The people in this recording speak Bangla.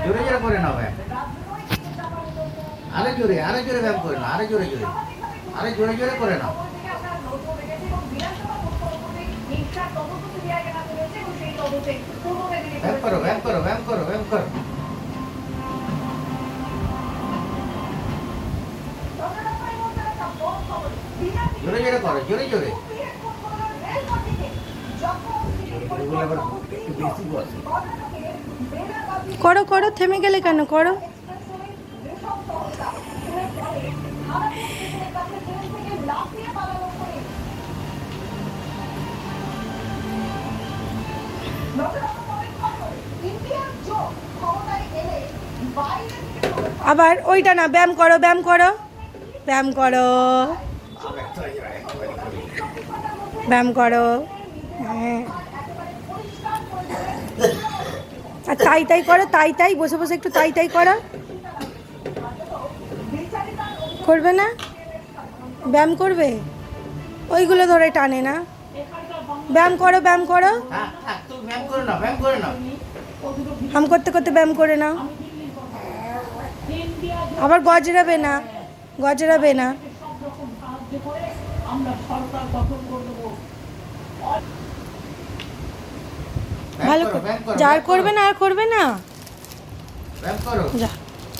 জোরে জোরে করে নাও ব্যায়াম। আরে জোরে ব্যায়াম করে নাও, আরে জোরে জোরে করে নাও। ব্যায়াম করো। জোরে করো, জোরে। করো করো, থেমে গেলে কেন? করো। আবার ওইটা না, ব্যায়াম করো। হ্যাঁ, আর তাই করো, তাই বসে একটু তাই করো। করবে না? ব্যায়াম করবে? ওইগুলো ধরে টানে না। ব্যায়াম করো। তুমি ব্যায়াম করে নাও। হাম করতে ব্যায়াম করে নাও। আবার গজরাবে না। ভালো, যার করবে না আর করবে না। ব্যায়াম করো। যা।